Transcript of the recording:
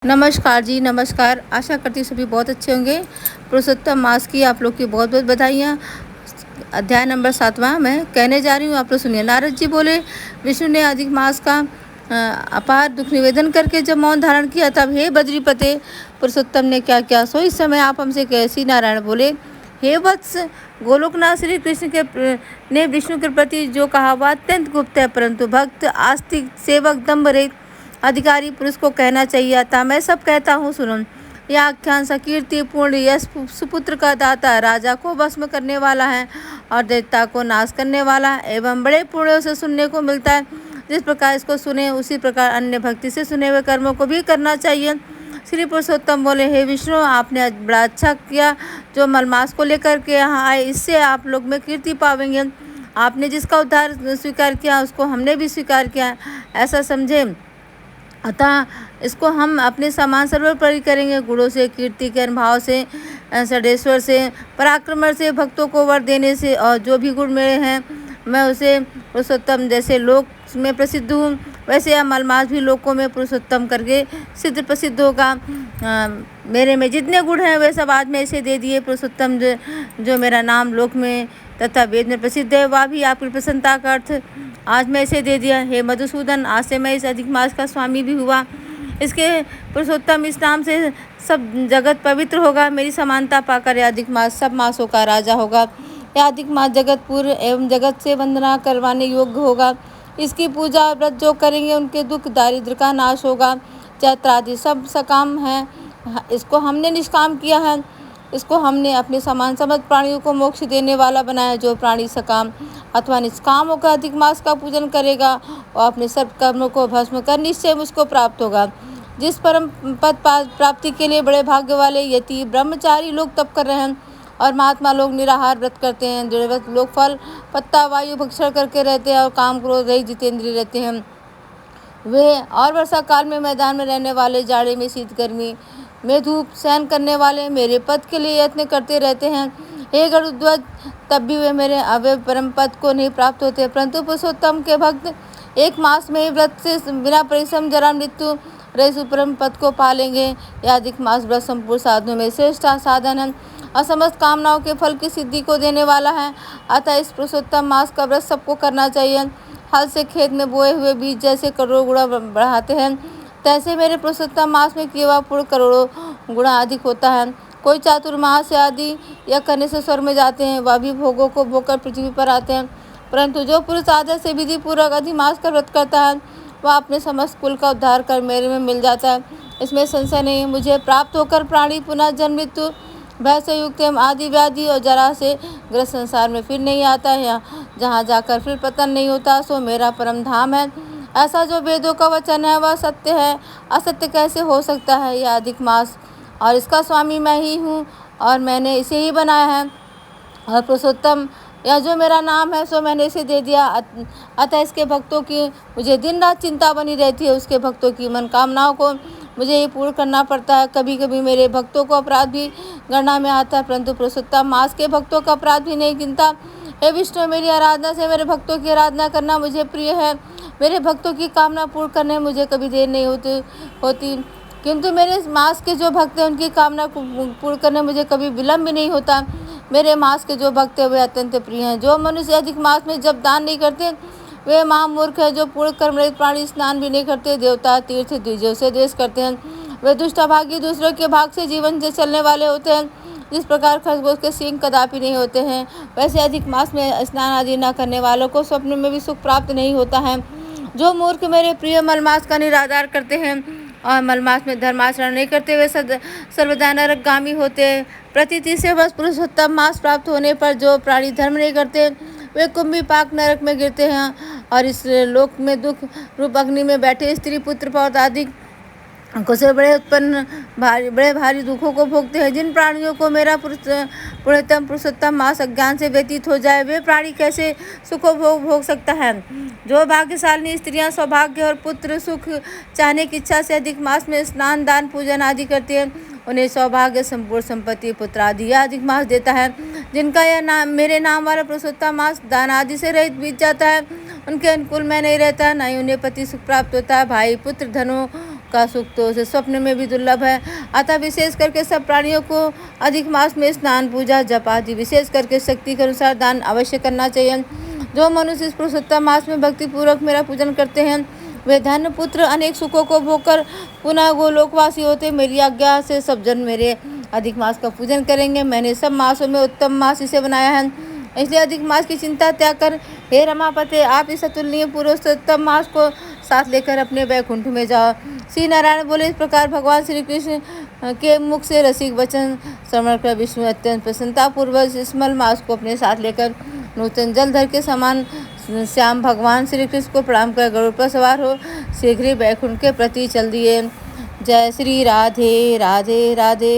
नमस्कार जी, नमस्कार। आशा करती हूँ सभी बहुत अच्छे होंगे। पुरुषोत्तम मास की आप लोग की बहुत-बहुत बधाइयाँ। अध्याय नंबर 7वां मैं कहने जा रही हूँ, आप लोग सुनिए। नारद जी बोले, विष्णु ने अधिक मास का अपार दुख निवेदन करके जब मौन धारण किया, तब हे बद्रीपते, पुरुषोत्तम ने क्या किया सो इस समय आप हमसे कैसी। नारायण बोले, हे वत्स, गोलोकनाथ श्री कृष्ण ने विष्णु के प्रति जो कहा वह अत्यंत गुप्त है, परंतु भक्त, आस्तिक, सेवक, दम्भ रहित अधिकारी पुरुष को कहना चाहिए था। मैं सब कहता हूँ, सुनो। यह आख्यान सकीर्ति पूर्ण यश सुपुत्र का दाता, राजा को भस्म करने वाला है और दैत्य को नाश करने वाला है, एवं बड़े पुण्यों से सुनने को मिलता है। जिस प्रकार इसको सुने, उसी प्रकार अन्य भक्ति से सुने हुए कर्मों को भी करना चाहिए। श्री पुरुषोत्तम बोले, हे विष्णु, आपने बड़ा अच्छा किया जो मलमास को लेकर के यहाँ आए। इससे आप लोग में कीर्ति पावेंगे। आपने जिसका उद्धार स्वीकार किया, उसको हमने भी स्वीकार किया, ऐसा समझे। अतः इसको हम अपने समान सर्वोपरि करेंगे। गुणों से, कीर्ति के अनुभाव से, षडेश्वर से, पराक्रम से, भक्तों को वर देने से, और जो भी गुण मेरे हैं मैं उसे पुरुषोत्तम जैसे लोक में प्रसिद्ध हूँ, वैसे यह मलमास भी लोकों में पुरुषोत्तम करके सिद्ध प्रसिद्ध होगा। मेरे में जितने गुण हैं वे सब आज मैं इसे दे दिए। पुरुषोत्तम जो मेरा नाम लोक में तथा वेद में प्रसिद्ध है, वह भी आपकी प्रसन्नता का अर्थ आज मैं इसे दे दिया। हे मधुसूदन, आज से मैं इस अधिक मास का स्वामी भी हुआ। इसके पुरुषोत्तम इस नाम से सब जगत पवित्र होगा। मेरी समानता पाकर यह अधिक मास सब मासों का राजा होगा। यह अधिक मास जगत पूर्व एवं जगत से वंदना करवाने योग्य होगा। इसकी पूजा व्रत जो करेंगे उनके दुख दारिद्र का नाश होगा। चैत्र आदि सब सकाम है, इसको हमने निष्काम किया है। इसको हमने अपने समान समस्त प्राणियों को मोक्ष देने वाला बनाया। जो प्राणी सकाम अथवा निष्काम होकर अधिक मास का पूजन करेगा और अपने सर्व कर्मों को भस्म कर निश्चय मुझको प्राप्त होगा। जिस परम पद प्राप्ति के लिए बड़े भाग्य वाले यति ब्रह्मचारी लोग तप कर रहे हैं और महात्मा लोग निराहार व्रत करते हैं, दृढ़व्रत लोग फल पत्ता वायु भक्षण करके रहते हैं और काम क्रोध रहित जितेंद्रिय रहते हैं, वे और वर्षा काल में मैदान में रहने वाले, जाड़े में शीत गर्मी में धूप सहन करने वाले मेरे पद के लिए यत्न करते रहते हैं। हे गरुड़ध्वज, तब भी वे मेरे अव्यय परम पद को नहीं प्राप्त होते, परंतु पुरुषोत्तम के भक्त एक मास में ही व्रत से बिना परिश्रम जरा मृत्यु रहित परम पद को पालेंगे। यह अधिक मास व्रत संपूर्ण साधनों में श्रेष्ठ साधन है और समस्त कामनाओं के फल की सिद्धि को देने वाला है। अतः इस पुरुषोत्तम मास का व्रत सबको करना चाहिए। हल से खेत में बोए हुए बीज जैसे करोड़ों गुणा बढ़ाते हैं, तैसे मेरे पुरुषोत्तम मास में किए हुआ पुण्य करोड़ों गुणा अधिक होता है। कोई चातुर्मास आदि या करने से स्वर्ग में जाते हैं, वह भी भोगों को भोगकर पृथ्वी पर आते हैं, परंतु जो पुरुष आदर से विधि पूर्वक अधिक मास का व्रत करता है, वह अपने समस्त कुल का उद्धार कर मेरे में मिल जाता है। इसमें संशय नहीं। मुझे प्राप्त होकर प्राणी पुनः जन्म मृत्यु भय से युक्त एवं आदि व्याधि और जरा से ग्रस्त संसार में फिर नहीं आता है, जहाँ जाकर फिर पतन नहीं होता, सो मेरा परम धाम है। ऐसा जो वेदों का वचन है वह सत्य है, असत्य कैसे हो सकता है। यह अधिक मास और इसका स्वामी मैं ही हूँ और मैंने इसे ही बनाया है। और पुरुषोत्तम, यह जो मेरा नाम है सो मैंने इसे दे दिया। अतः इसके भक्तों की मुझे दिन रात चिंता बनी रहती है। उसके भक्तों की मनोकामनाओं को मुझे ही पूर्ण करना पड़ता है। कभी कभी मेरे भक्तों को अपराध भी गणना में आता है, परंतु पुरुषोत्तम मास के भक्तों का अपराध भी नहीं गिनता। हे विष्णु, मेरी आराधना से मेरे भक्तों की आराधना करना मुझे प्रिय है। मेरे भक्तों की कामना पूर्ण करने में मुझे कभी देर नहीं होती, किंतु मेरे मास के जो भक्त हैं उनकी कामना पूर्ण करने में मुझे कभी विलम्ब भी नहीं होता। मेरे मास के जो भक्त हैं वे अत्यंत प्रिय हैं। जो मनुष्य अधिक मास में जब दान नहीं करते वे महामूर्ख है। जो पूर्ण कर्म रहित प्राणी स्नान भी नहीं करते, देवता तीर्थ द्विजों से द्वेष करते हैं, वे दुष्ट अभागी दूसरों के भाग से जीवन से चलने वाले होते हैं। जिस प्रकार खरगोश के सींग कदापि नहीं होते हैं, वैसे अधिक मास में स्नान आदि न करने वालों को स्वप्न में भी सुख प्राप्त नहीं होता है। जो मूर्ख मेरे प्रिय मलमास का निरादर करते हैं और मलमास में धर्माचरण नहीं करते, वे सर्वदा नरकगामी होते हैं। प्रतीति से बस पुरुषोत्तम मास प्राप्त होने पर जो प्राणी धर्म नहीं करते वे कुंभी पाक नरक में गिरते हैं और इस लोक में दुख रूप अग्नि में बैठे स्त्री पुत्र पौध आदि को से बड़े भारी दुखों को भोगते हैं। जिन प्राणियों को मेरा पुण्यतम पुरुषोत्तम मास अज्ञान से व्यतीत हो जाए, वे प्राणी कैसे सुखों भोग सकता है। जो भाग्यशालिनी स्त्रियां सौभाग्य और पुत्र सुख चाहने की इच्छा से अधिक मास में स्नान दान पूजन आदि करती हैं, उन्हें सौभाग्य संपूर्ण संपत्ति पुत्र आदि यह अधिक मास देता है। जिनका यह नाम मेरे नाम वाला पुरुषोत्तम मास दान आदि से रहित बीत जाता है, उनके अनुकूल में नहीं रहता, न ही उन्हें पति सुख प्राप्त होता है। भाई पुत्र धनों का सुख तो उसे स्वप्न में भी दुर्लभ है। अतः विशेष करके सब प्राणियों को अधिक मास में स्नान, पूजा, जप आदि विशेष करके शक्ति के अनुसार दान अवश्य करना चाहिए। जो मनुष्य इस पुरुषोत्तम मास में भक्ति पूर्वक मेरा पूजन करते हैं वे धन, पुत्र, अनेक सुखों को भोग कर पुनः गोलोकवासी होते। मेरी आज्ञा से सब जन मेरे अधिक मास का पूजन करेंगे। मैंने सब मासों में उत्तम मास इसे बनाया है, इसलिए अधिक मास की चिंता त्याग कर हे रमापते आप इस अतुलनीय पुरुषोत्तम मास को साथ लेकर अपने वैकुंठ में जाओ। श्री नारायण बोले। इस प्रकार भगवान श्री कृष्ण के मुख से रसिक वचन श्रवण कर विष्णु अत्यंत प्रसन्नतापूर्वक इस मल मास को अपने साथ लेकर नूतन जलधर के समान श्याम भगवान श्री कृष्ण को प्रणाम कर गरुड़ पर सवार हो शीघ्र ही वैकुंठ के प्रति चल दिए। जय श्री राधे राधे राधे।